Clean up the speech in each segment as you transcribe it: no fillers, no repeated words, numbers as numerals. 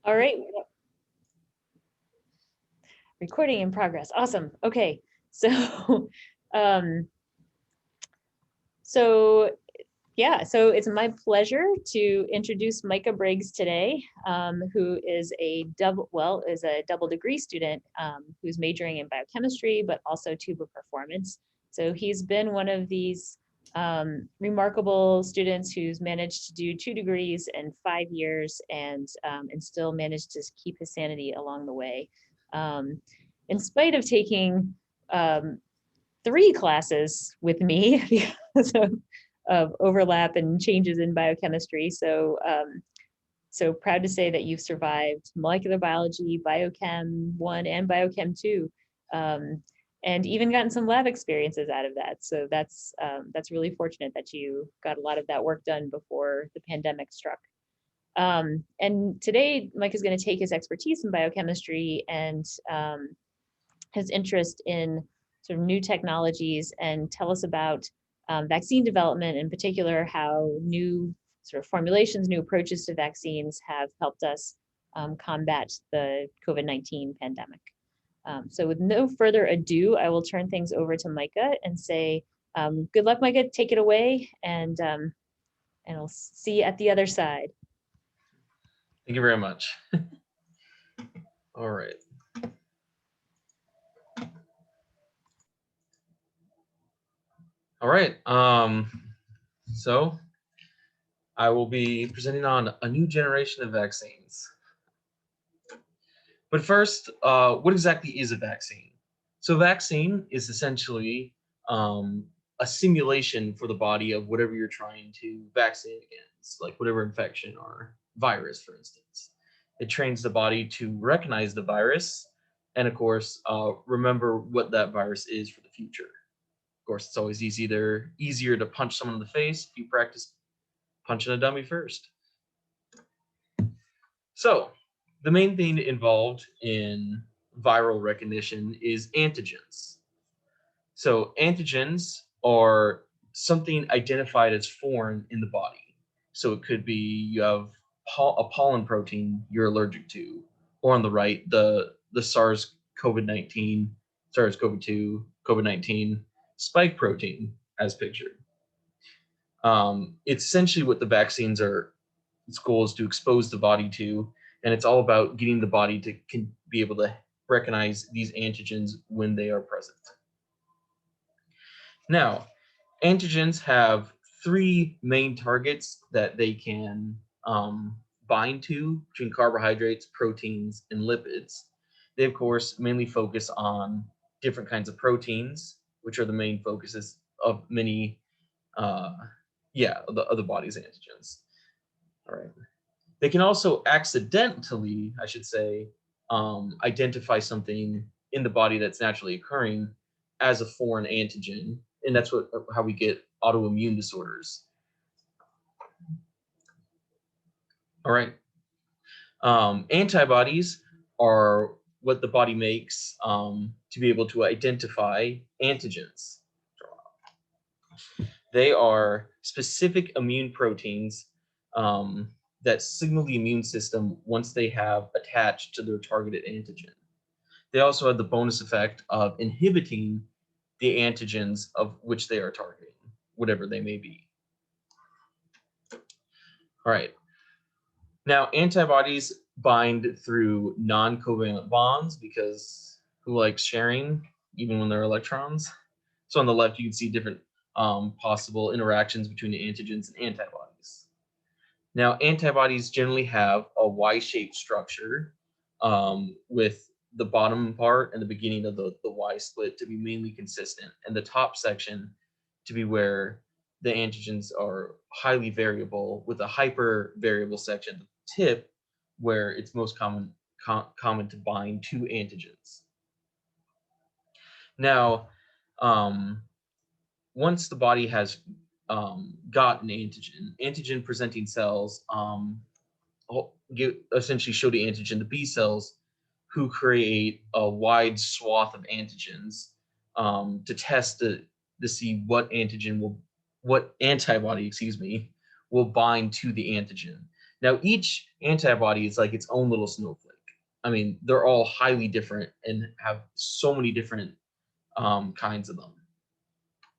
All right. Recording in progress. Awesome. Okay. So, um, so it's my pleasure to introduce Micah Briggs today, who is a double degree student who's majoring in biochemistry, but also tuber performance. So he's been one of these remarkable students who's managed to do 2 degrees in 5 years and still managed to keep his sanity along the way. In spite of taking 3 classes with me because of overlap and changes in biochemistry. So, so proud to say that you've survived molecular biology, biochem 1 and biochem 2, and even gotten some lab experiences out of that. So that's really fortunate that you got a lot of that work done before the pandemic struck. And today, Mike is going to take his expertise in biochemistry and his interest in sort of new technologies and tell us about vaccine development, in particular, how new sort of formulations, new approaches to vaccines have helped us combat the COVID-19 pandemic. So with no further ado, I will turn things over to Micah and say, good luck, Micah, take it away, and I'll see you at the other side. Thank you very much. All right. All right. So I will be presenting on a new generation of vaccines. But first, what exactly is a vaccine? So a vaccine is essentially a simulation for the body of whatever you're trying to vaccinate against, like whatever infection or virus, for instance. It trains the body to recognize the virus and, of course, remember what that virus is for the future. Of course, it's always easier to punch someone in the face if you practice punching a dummy first. So, the main thing involved in viral recognition is antigens. So, antigens are something identified as foreign in the body. So, it could be you have a pollen protein you're allergic to, or on the right, the SARS-CoV-2, COVID-19 spike protein as pictured. It's essentially what the vaccines are. Its goal is to expose the body to, and it's all about getting the body to be able to recognize these antigens when they are present. Now, antigens have 3 main targets that they can bind to between carbohydrates, proteins, and lipids. They, of course, mainly focus on different kinds of proteins, which are the main focuses of many, of the body's antigens. All right. They can also accidentally, I should say, identify something in the body that's naturally occurring as a foreign antigen, and that's how we get autoimmune disorders. All right. Antibodies are what the body makes to be able to identify antigens. They are specific immune proteins that signal the immune system once they have attached to their targeted antigen. They also have the bonus effect of inhibiting the antigens of which they are targeting, whatever they may be. All right. Now, antibodies bind through non-covalent bonds because who likes sharing, even when they're electrons? So on the left, you can see different possible interactions between the antigens and antibodies. Now, antibodies generally have a Y-shaped structure with the bottom part and the beginning of the Y split to be mainly consistent, and the top section to be where the antigens are highly variable, with a hyper variable section at the tip where it's most common to bind to antigens. Now, once the body has got an antigen presenting cells essentially show the antigen to B cells, who create a wide swath of antigens to test to see what antibody will bind to the antigen. Now, each antibody is like its own little snowflake. I mean, they're all highly different and have so many different kinds of them.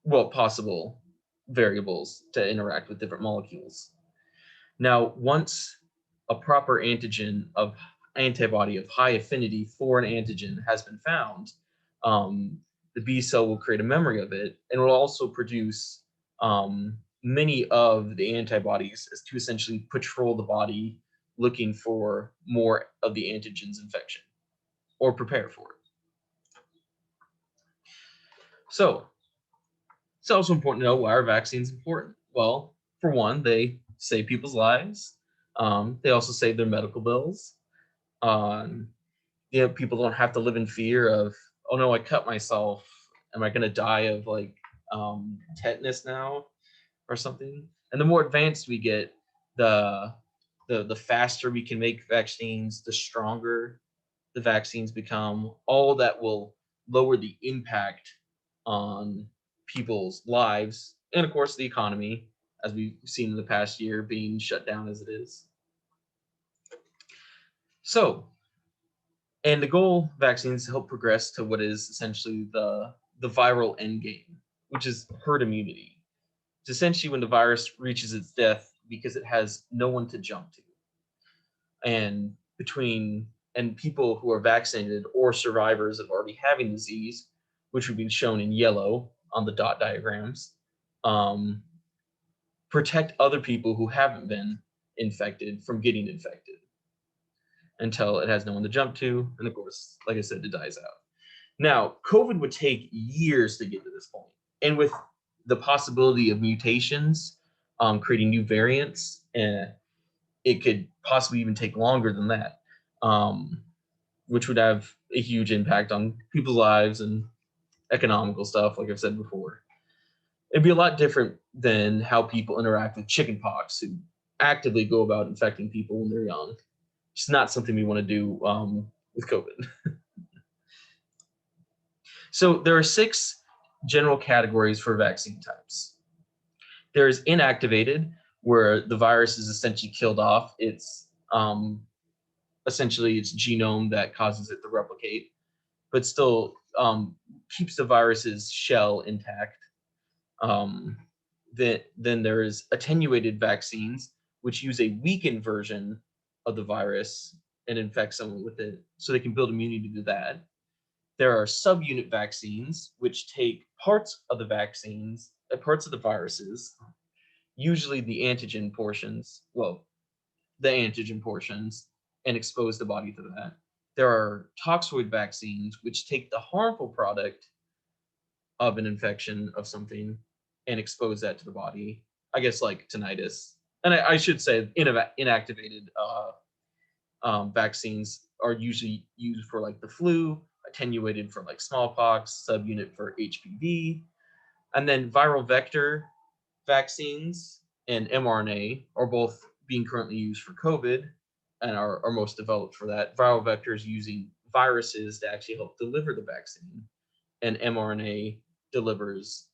Well, possible variables to interact with different molecules. Now, once a proper antibody of high affinity for an antigen has been found, the B cell will create a memory of it, and will also produce many of the antibodies as to essentially patrol the body looking for more of the antigen's infection or prepare for it. So it's also important to know why are vaccines important. Well, for one, they save people's lives. They also save their medical bills. People don't have to live in fear of, oh no, I cut myself. Am I going to die of like tetanus now or something? And the more advanced we get, the faster we can make vaccines, the stronger the vaccines become. All that will lower the impact on people's lives and, of course, the economy, as we've seen in the past year being shut down as it is. So, and the goal of vaccines to help progress to what is essentially the viral end game, which is herd immunity. It's essentially when the virus reaches its death because it has no one to jump to. And people who are vaccinated or survivors of already having disease, which would be shown in yellow on the dot diagrams, protect other people who haven't been infected from getting infected until it has no one to jump to. And of course, like I said, it dies out. Now, COVID would take years to get to this point. And with the possibility of mutations, creating new variants, it could possibly even take longer than that, which would have a huge impact on people's lives and economical stuff, like I've said before. It'd be a lot different than how people interact with chickenpox, who actively go about infecting people when they're young. It's not something we want to do with COVID. So there are 6 general categories for vaccine types. There's inactivated, where the virus is essentially killed off. It's essentially its genome that causes it to replicate, but still keeps the virus's shell intact. Then there is attenuated vaccines, which use a weakened version of the virus and infect someone with it, so they can build immunity to that. There are subunit vaccines, which take parts of the vaccines, parts of the viruses, usually the antigen portions, and expose the body to that. There are toxoid vaccines, which take the harmful product of an infection of something and expose that to the body. I guess like tinnitus. And I should say inactivated vaccines are usually used for like the flu, attenuated for like smallpox, subunit for HPV. And then viral vector vaccines and mRNA are both being currently used for COVID and are most developed for that. Viral vectors using viruses to actually help deliver the vaccine, and mRNA delivers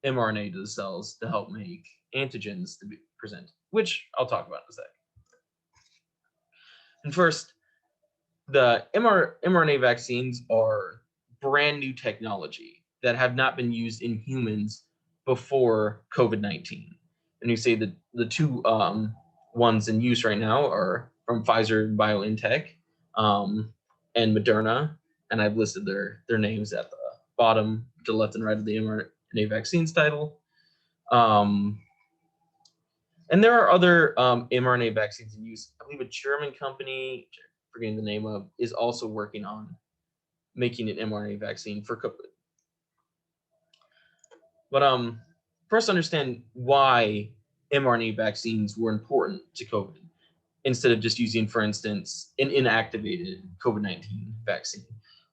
mRNA to the cells to help make antigens to be present, which I'll talk about in a sec. And first, the mRNA vaccines are brand new technology that have not been used in humans before COVID-19. And you say that the 2 ones in use right now are from Pfizer and BioNTech and Moderna. And I've listed their names at the bottom, to the left and right of the mRNA vaccines title. And there are other mRNA vaccines in use. I believe a German company, forgetting the name of, is also working on making an mRNA vaccine for COVID. But first, understand why mRNA vaccines were important to COVID, instead of just using, for instance, an inactivated COVID-19 vaccine.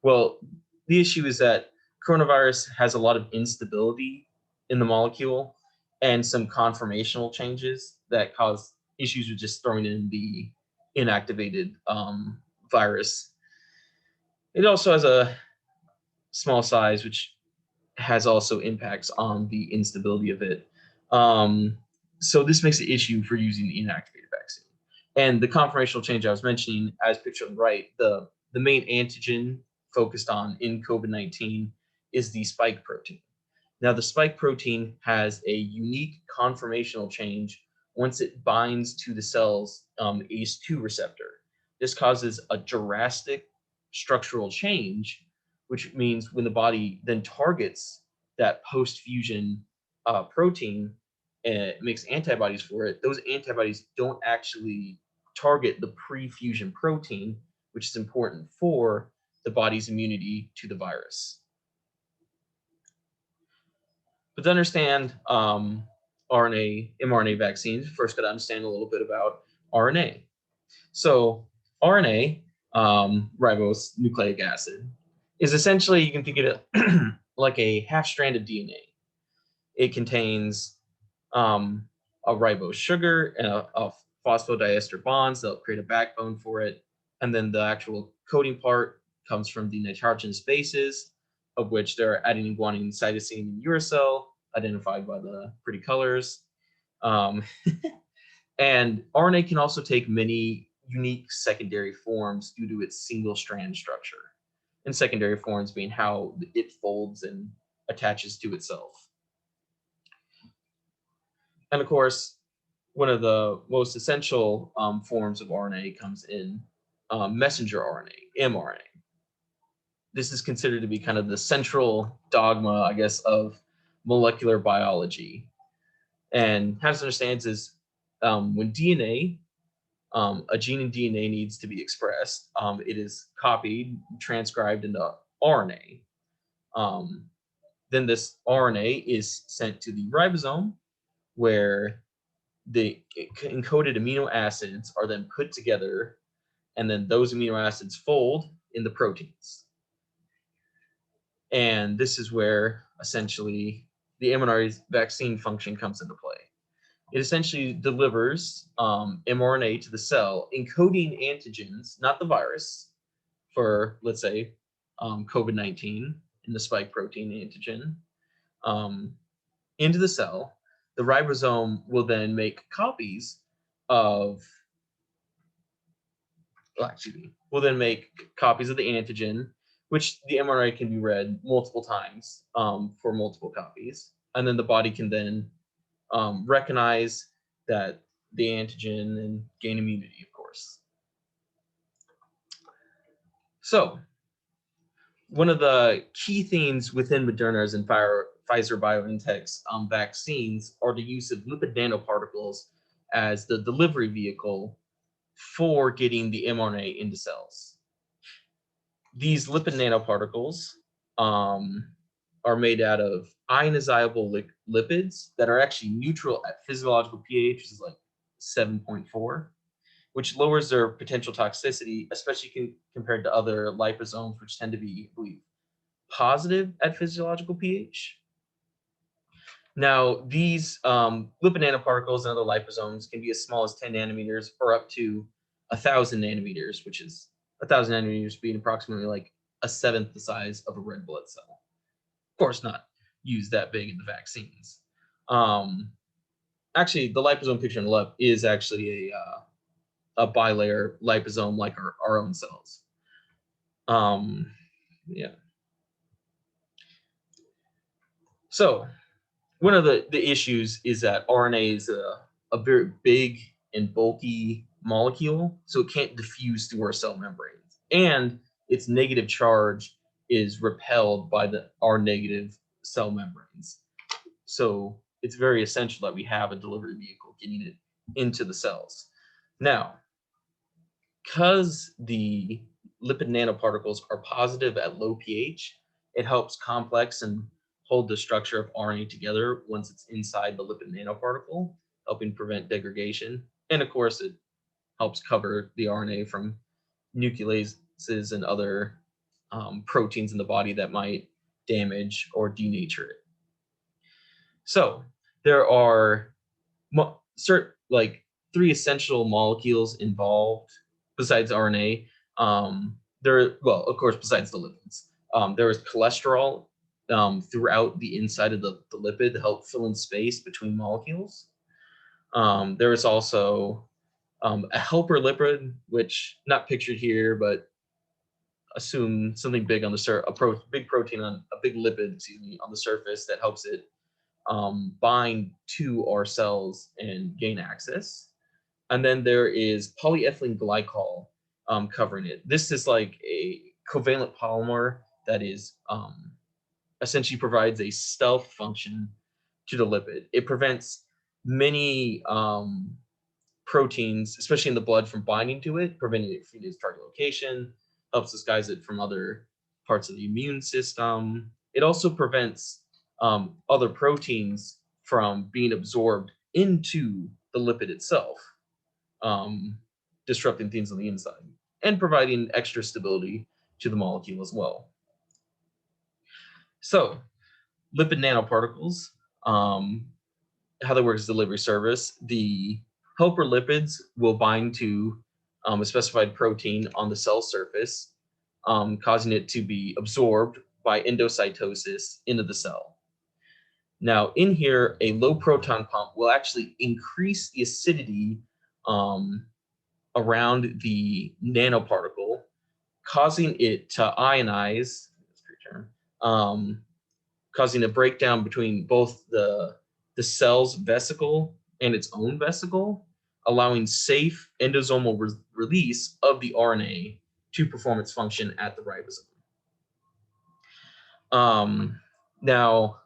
Well, the issue is that coronavirus has a lot of instability in the molecule and some conformational changes that cause issues with just throwing in the inactivated virus. It also has a small size, which has also impacts on the instability of it. So this makes an issue for using the inactivated vaccine. And the conformational change I was mentioning, as pictured on the right, the main antigen focused on in COVID-19 is the spike protein. Now, the spike protein has a unique conformational change once it binds to the cell's ACE2 receptor. This causes a drastic structural change, which means when the body then targets that post-fusion protein and makes antibodies for it, those antibodies don't actually target the pre-fusion protein, which is important for the body's immunity to the virus. But to understand RNA, mRNA vaccines, first got to understand a little bit about RNA. So RNA, ribonucleic acid, is essentially, you can think of it like a half strand of DNA. It contains a ribose sugar and a phosphodiester bonds that'll create a backbone for it. And then the actual coding part comes from the nitrogenous bases, of which there are adenine, guanine, cytosine, and uracil, identified by the pretty colors. And RNA can also take many unique secondary forms due to its single strand structure. And secondary forms being how it folds and attaches to itself. And of course, one of the most essential forms of RNA comes in messenger RNA, mRNA. This is considered to be kind of the central dogma, I guess, of molecular biology. And how to understand is when DNA, a gene in DNA needs to be expressed, it is copied, transcribed into RNA. Then this RNA is sent to the ribosome, where the encoded amino acids are then put together, and then those amino acids fold in the proteins. And this is where essentially the mRNA vaccine function comes into play. It essentially delivers mRNA to the cell, encoding antigens, not the virus, for, let's say, COVID-19 in the spike protein antigen, into the cell. The ribosome will then make copies of, will then make copies of the antigen, which the mRNA can be read multiple times for multiple copies. And then the body can then recognize that the antigen and gain immunity, of course. So one of the key themes within Moderna's and Pfizer BioNTech's vaccines are the use of lipid nanoparticles as the delivery vehicle for getting the mRNA into cells. These lipid nanoparticles are made out of ionizable lipids that are actually neutral at physiological pH, which is like 7.4, which lowers their potential toxicity, especially compared to other liposomes, which tend to be, I believe, positive at physiological pH. Now, these lipid nanoparticles and other liposomes can be as small as 10 nanometers or up to 1,000 nanometers, which is 1,000 nanometers being approximately like a seventh the size of a red blood cell. Of course, not used that big in the vaccines. Actually, the liposome picture on the left is actually a bilayer liposome like our own cells. Yeah. So one of the issues is that RNA is a very big and bulky molecule, so it can't diffuse through our cell membranes. And its negative charge is repelled by our negative cell membranes. So it's very essential that we have a delivery vehicle getting it into the cells. Now, because the lipid nanoparticles are positive at low pH, it helps complex and hold the structure of RNA together once it's inside the lipid nanoparticle, helping prevent degradation. And of course, it helps cover the RNA from nucleases and other proteins in the body that might damage or denature it. So there are three essential molecules involved besides RNA. Of course, besides the lipids. There is cholesterol throughout the inside of the lipid to help fill in space between molecules. There is also a helper lipid, which not pictured here, but assume something big on the big protein on a big lipid, excuse me, on the surface that helps it bind to our cells and gain access. And then there is polyethylene glycol covering it. This is like a covalent polymer that is essentially provides a stealth function to the lipid. It prevents many proteins, especially in the blood, from binding to it, preventing it from its target location, helps disguise it from other parts of the immune system. It also prevents other proteins from being absorbed into the lipid itself, disrupting things on the inside and providing extra stability to the molecule as well. So, lipid nanoparticles, how that works is delivery service. The helper lipids will bind to a specified protein on the cell surface, causing it to be absorbed by endocytosis into the cell. Now, in here, a low proton pump will actually increase the acidity around the nanoparticle, causing it to ionize, causing a breakdown between both the cell's vesicle and its own vesicle, allowing safe endosomal release of the RNA to perform its function at the ribosome. Now,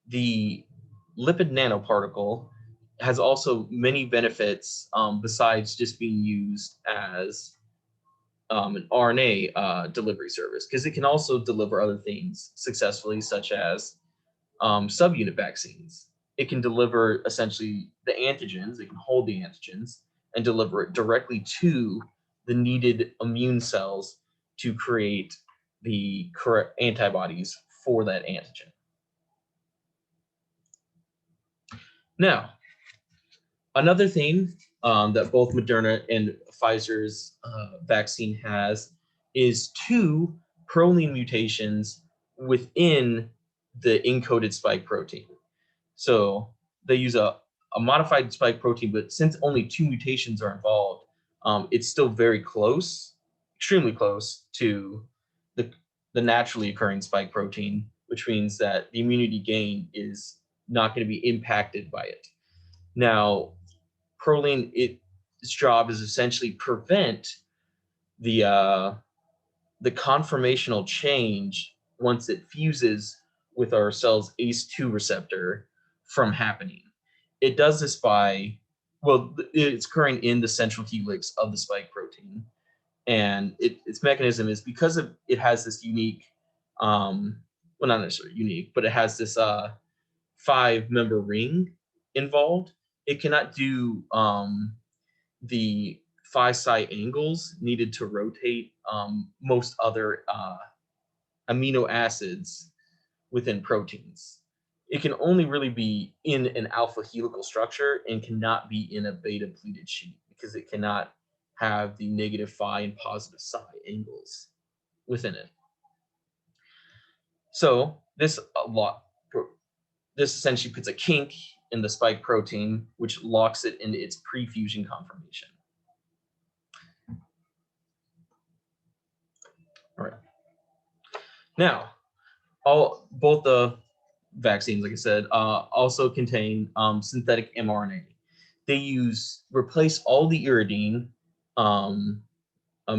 the lipid nanoparticle has also many benefits besides just being used as an RNA delivery service, because it can also deliver other things successfully, such as subunit vaccines. It can deliver essentially the antigens, it can hold the antigens and deliver it directly to the needed immune cells to create the correct antibodies for that antigen. Now, another thing that both Moderna and Pfizer's vaccine has is 2 proline mutations within the encoded spike protein. So they use a modified spike protein, but since only 2 mutations are involved, it's still very close, extremely close to the naturally occurring spike protein, which means that the immunity gain is not going to be impacted by it. Now, proline, its job is essentially prevent the conformational change once it fuses with our cell's ACE2 receptor from happening. It does this by, well, it's occurring in the central helix of the spike protein. And its mechanism is because it has this unique, well, not necessarily unique, but it has this 5-member ring involved. It cannot do the phi-psi angles needed to rotate most other amino acids within proteins. It can only really be in an alpha helical structure and cannot be in a beta pleated sheet because it cannot have the negative phi and positive psi angles within it. So this essentially puts a kink in the spike protein, which locks it into its pre-fusion conformation. All right. Now, both the vaccines, like I said, also contain synthetic mRNA. They replace all the uridine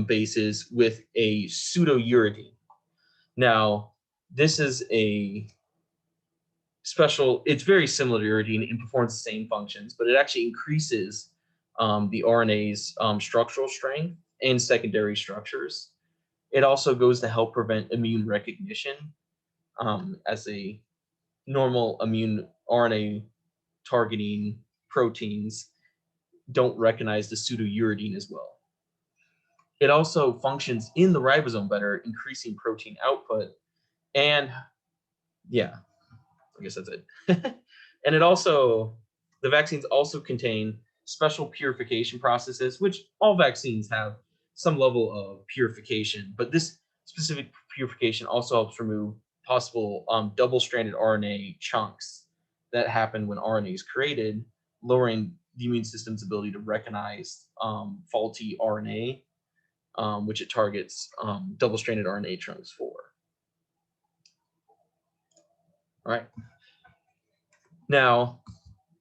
bases with a pseudouridine. Now, this is a special, it's very similar to uridine and performs the same functions, but it actually increases the RNA's structural strength and secondary structures. It also goes to help prevent immune recognition, as a normal immune RNA targeting proteins don't recognize the pseudouridine as well. It also functions in the ribosome better, increasing protein output. And yeah, I guess that's it. And the vaccines also contain special purification processes, which all vaccines have some level of purification, but this specific purification also helps remove possible double-stranded RNA chunks that happen when RNA is created, lowering the immune system's ability to recognize faulty RNA, which it targets double-stranded RNA trunks for. All right. Now,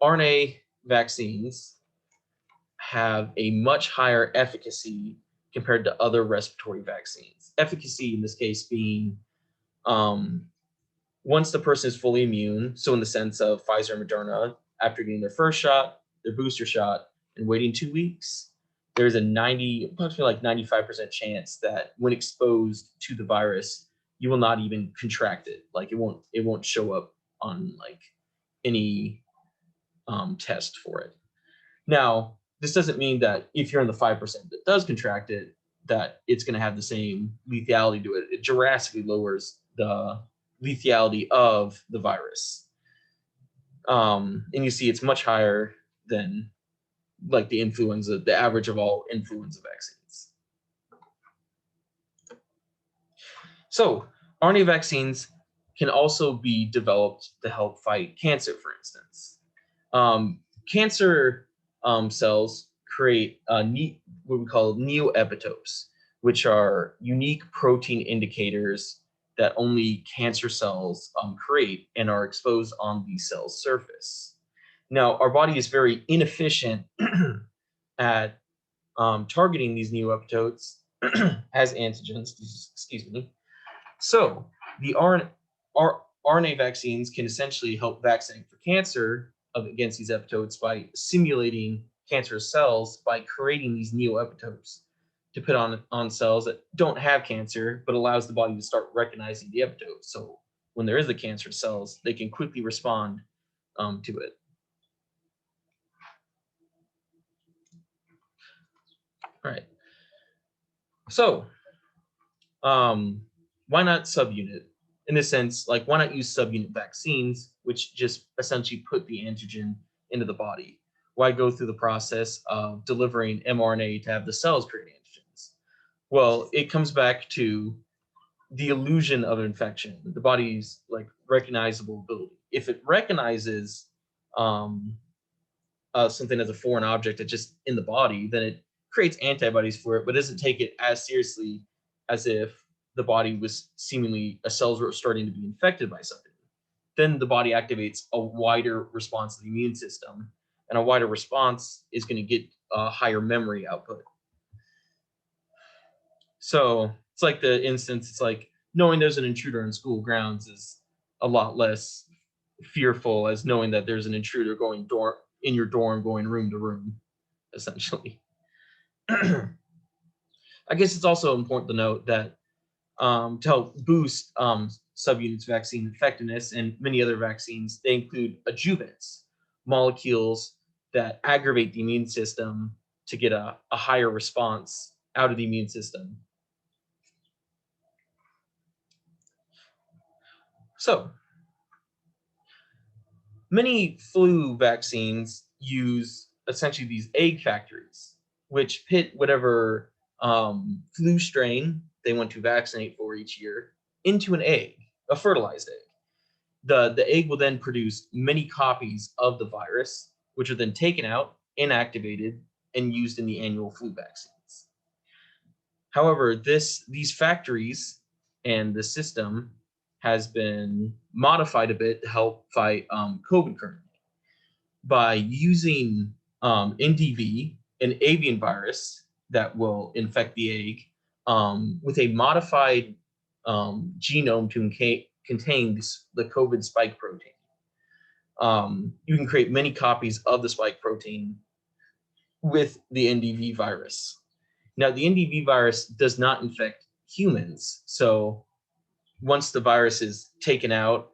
RNA vaccines have a much higher efficacy compared to other respiratory vaccines. Efficacy in this case being once the person is fully immune, so in the sense of Pfizer and Moderna, after getting their first shot, their booster shot, and waiting 2 weeks, there's a approximately like 95% chance that when exposed to the virus, you will not even contract it. Like it won't show up on like any test for it. Now, this doesn't mean that if you're in the 5% that does contract it, that it's going to have the same lethality to it. It drastically lowers the lethality of the virus. And you see it's much higher than like the influenza, the average of all influenza vaccines. So RNA vaccines can also be developed to help fight cancer, for instance. Cancer cells create what we call neoepitopes, which are unique protein indicators that only cancer cells create and are exposed on the cell's surface. Now, our body is very inefficient at targeting these neoepitopes as antigens, excuse me. So the RNA vaccines can essentially help vaccinate for cancer against these epitopes by simulating cancerous cells by creating these neoepitopes to put on cells that don't have cancer, but allows the body to start recognizing the epitope. So when there is the cancer cells, they can quickly respond to it. All right. So why not subunit? In this sense, like why not use subunit vaccines, which just essentially put the antigen into the body? Why go through the process of delivering mRNA to have the cells create antigens? Well, it comes back to the illusion of infection, the body's like recognizable ability. If it recognizes something as a foreign object that's just in the body, then it creates antibodies for it, but doesn't take it as seriously as if the body was seemingly cells were starting to be infected by something. Then the body activates a wider response to the immune system, and a wider response is going to get a higher memory output. So it's like the instance, it's like knowing there's an intruder in school grounds is a lot less fearful as knowing that there's an intruder going in your dorm, going room to room, essentially. I guess it's also important to note that to help boost subunits vaccine effectiveness and many other vaccines, they include adjuvants, molecules that aggravate the immune system to get a higher response out of the immune system. So many flu vaccines use essentially these egg factories, which pit whatever flu strain they want to vaccinate for each year into an egg, a fertilized egg. The egg will then produce many copies of the virus, which are then taken out, inactivated, and used in the annual flu vaccines. However, these factories and the system has been modified a bit to help fight COVID currently by using NDV, an avian virus that will infect the egg with a modified genome to contain the COVID spike protein. You can create many copies of the spike protein with the NDV virus. Now, the NDV virus does not infect humans. So once the virus is taken out,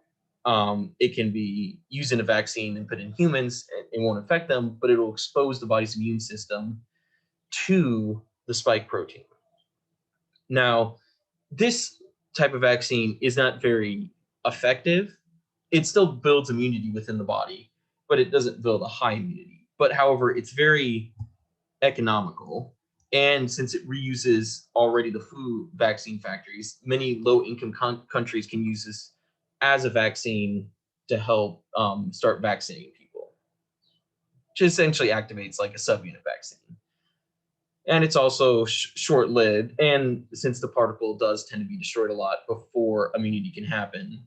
it can be used in a vaccine and put in humans. It won't affect them, but it'll expose the body's immune system to the spike protein. Now, this type of vaccine is not very effective. It still builds immunity within the body, but it doesn't build a high immunity. But however, it's very economical. And since it reuses already the flu vaccine factories, many low-income countries can use this as a vaccine to help start vaccinating people. which essentially activates like a subunit vaccine. And it's also short-lived. And since the particle does tend to be destroyed a lot before immunity can happen,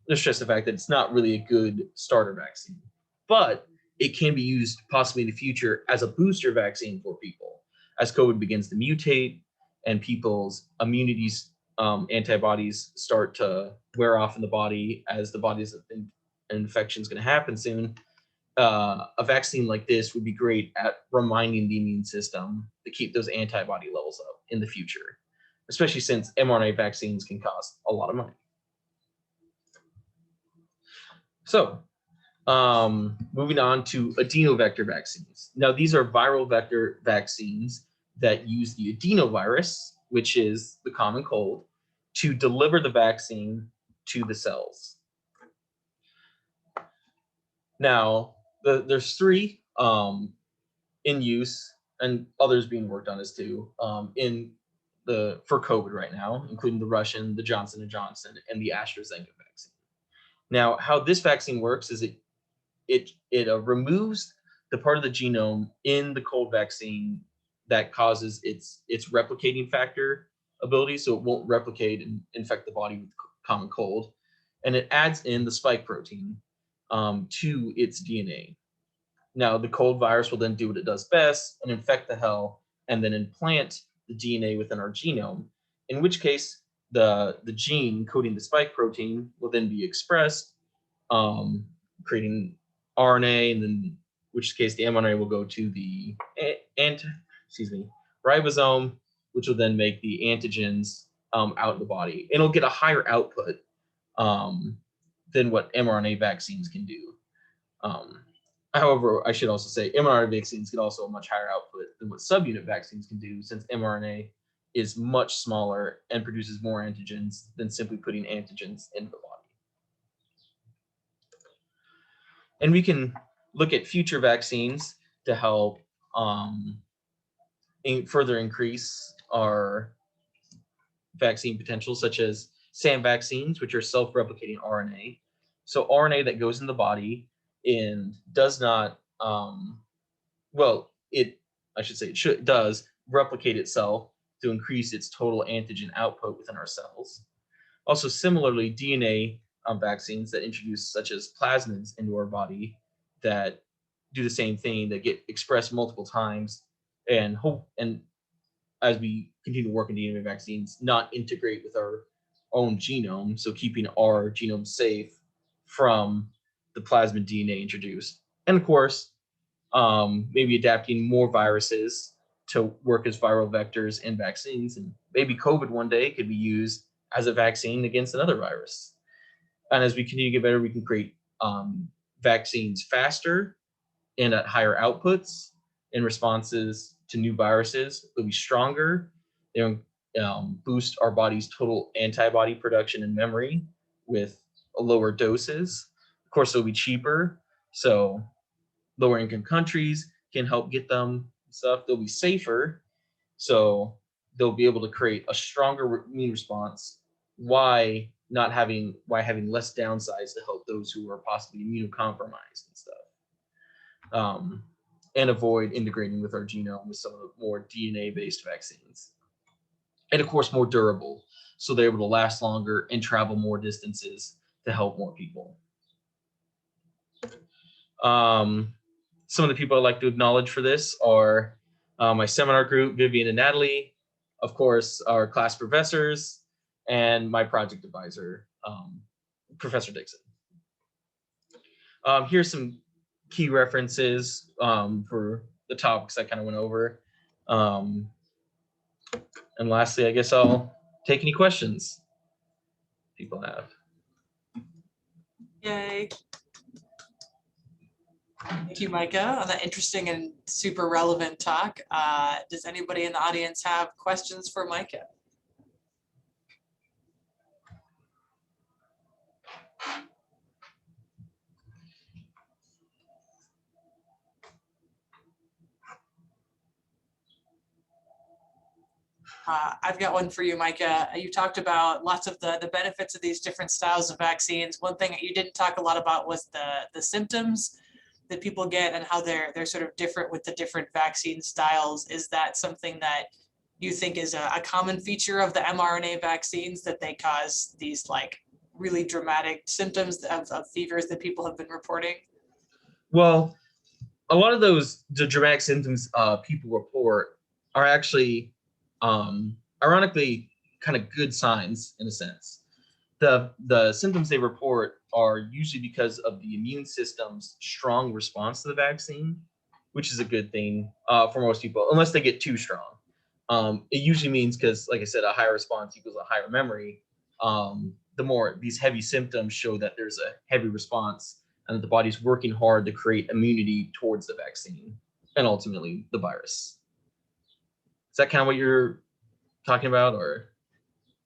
there's just the fact that it's not really a good starter vaccine. But it can be used possibly in the future as a booster vaccine for people as COVID begins to mutate and people's immunities, antibodies start to wear off in the body as the body's infection is going to happen soon. A vaccine like this would be great at reminding the immune system to keep those antibody levels up in the future, especially since mRNA vaccines can cost a lot of money. So, moving on to Adenovictor vaccines. Now, these are viral vector vaccines that use the adenovirus, which is the common cold, to deliver the vaccine to the cells. Now, there's three in use, and others being worked on as too, for COVID right now, including the Russian, the Johnson & Johnson, and the Astrozenko vaccine. Now, how this vaccine works is it removes the part of the genome in the cold vaccine that causes its replicating factor ability, so it won't replicate and infect the body with common cold, and it adds in the spike protein to its DNA. Now, the cold virus will then do what it does best and infect the hell and then implant the DNA within our genome, in which case the gene coding the spike protein will then be expressed, creating RNA, and then in which case the mRNA will go to the ribosome, which will then make the antigens out in the body. And it'll get a higher output than what mRNA vaccines can do. However, I should also say mRNA vaccines get also a much higher output than what subunit vaccines can do, since mRNA is much smaller and produces more antigens than simply putting antigens into the body. And we can look at future vaccines to help further increase our vaccine potential, such as SAM vaccines, which are self-replicating RNA. So RNA that goes in the body and does not, it does replicate itself to increase its total antigen output within our cells. Also, similarly, DNA vaccines that introduce such as plasmids into our body that do the same thing, that get expressed multiple times, and as we continue to work in DNA vaccines, not integrate with our own genome, so keeping our genome safe from the plasmid DNA introduced. And of course, maybe adapting more viruses to work as viral vectors in vaccines, and maybe COVID one day could be used as a vaccine against another virus. And as we continue to get better, we can create vaccines faster and at higher outputs in responses to new viruses. They'll be stronger. They'll boost our body's total antibody production and memory with lower doses. Of course, they'll be cheaper, so lower income countries can help get them stuff. They'll be safer, so they'll be able to create a stronger immune response. Why having less downsides to help those who are possibly immunocompromised and stuff, and avoid integrating with our genome with some of the more DNA-based vaccines. And of course, more durable, so they're able to last longer and travel more distances to help more people. Some of the people I'd like to acknowledge for this are my seminar group, Vivian and Natalie, of course, our class professors, and my project advisor, Professor Dixon. Here's some key references for the topics I kind of went over. And lastly, I guess I'll take any questions people have. Yay. Thank you, Micah, on that interesting and super relevant talk. Does anybody in the audience have questions for Micah? I've got one for you, Micah. You talked about lots of the benefits of these different styles of vaccines. One thing that you didn't talk a lot about was the symptoms that people get and how they're sort of different with the different vaccine styles, is that something that you think is a common feature of the mRNA vaccines, that they cause these like really dramatic symptoms of fevers that people have been reporting? Well, a lot of the dramatic symptoms people report are actually, ironically, kind of good signs in a sense. The symptoms they report are usually because of the immune system's strong response to the vaccine, which is a good thing for most people, unless they get too strong. It usually means, because, like I said, a higher response equals a higher memory. The more these heavy symptoms show that there's a heavy response and that the body's working hard to create immunity towards the vaccine and ultimately the virus. Is that kind of what you're talking about, or?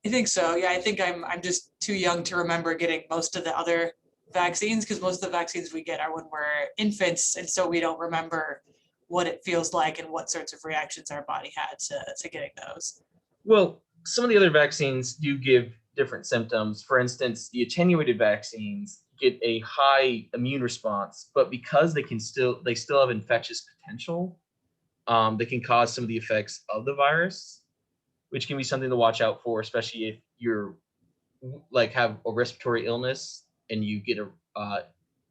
I think so. Yeah, I think I'm just too young to remember getting most of the other vaccines, because most of the vaccines we get are when we're infants, and so we don't remember what it feels like and what sorts of reactions our body had to getting those. Well, some of the other vaccines do give different symptoms. For instance, the attenuated vaccines get a high immune response, but because they still have infectious potential, they can cause some of the effects of the virus, which can be something to watch out for, especially if you're like have a respiratory illness and you get a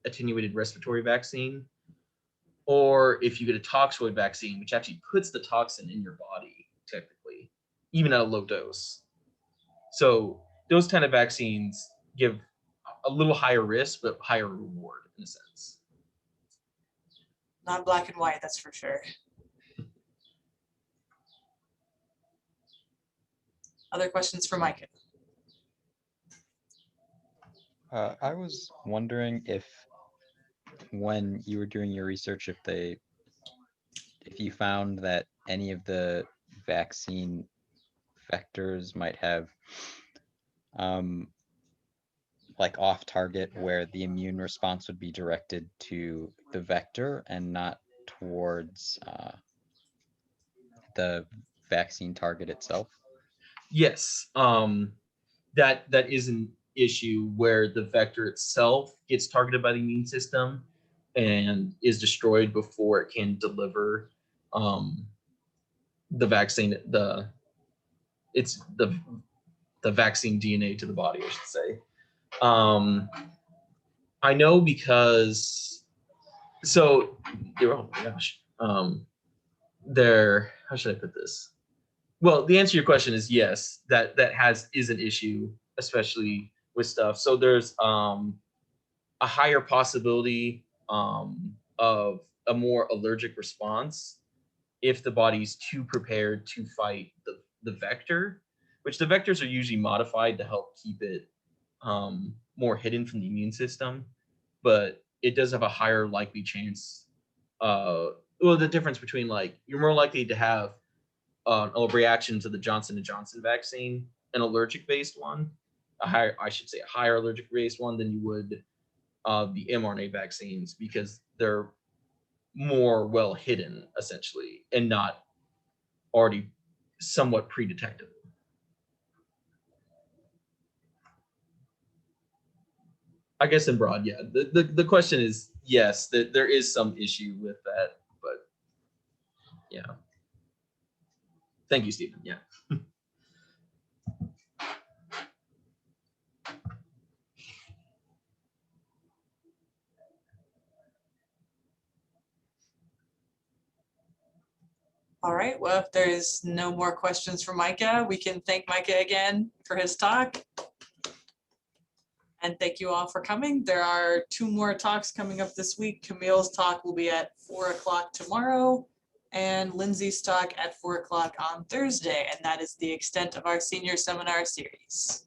attenuated respiratory vaccine, or if you get a toxoid vaccine, which actually puts the toxin in your body technically, even at a low dose. So those kind of vaccines give a little higher risk, but higher reward in a sense. Not black and white, that's for sure. Other questions for Micah? I was wondering if, when you were doing your research, if you found that any of the vaccine vectors might have like off target, where the immune response would be directed to the vector and not towards the vaccine target itself. Yes, that is an issue where the vector itself gets targeted by the immune system and is destroyed before it can deliver the vaccine, the vaccine DNA to the body, I should say. I know because, so, oh my gosh, how should I put this? Well, the answer to your question is yes, that is an issue, especially with stuff. So there's a higher possibility of a more allergic response if the body's too prepared to fight the vector, which the vectors are usually modified to help keep it more hidden from the immune system, but it does have a higher likely chance. Well, the difference between, like, you're more likely to have a reaction to the Johnson & Johnson vaccine, an allergic-based one, a higher allergic-based one than you would the mRNA vaccines, because they're more well hidden, essentially, and not already somewhat pre-detectable. I guess in broad, yeah. The question is yes, that there is some issue with that, but yeah. Thank you, Stephen. Yeah. All right, well, if there's no more questions for Micah, we can thank Micah again for his talk. And thank you all for coming. There are 2 more talks coming up this week. Camille's talk will be at 4 o'clock tomorrow, and Lindsay's talk at 4 o'clock on Thursday. And that is the extent of our senior seminar series.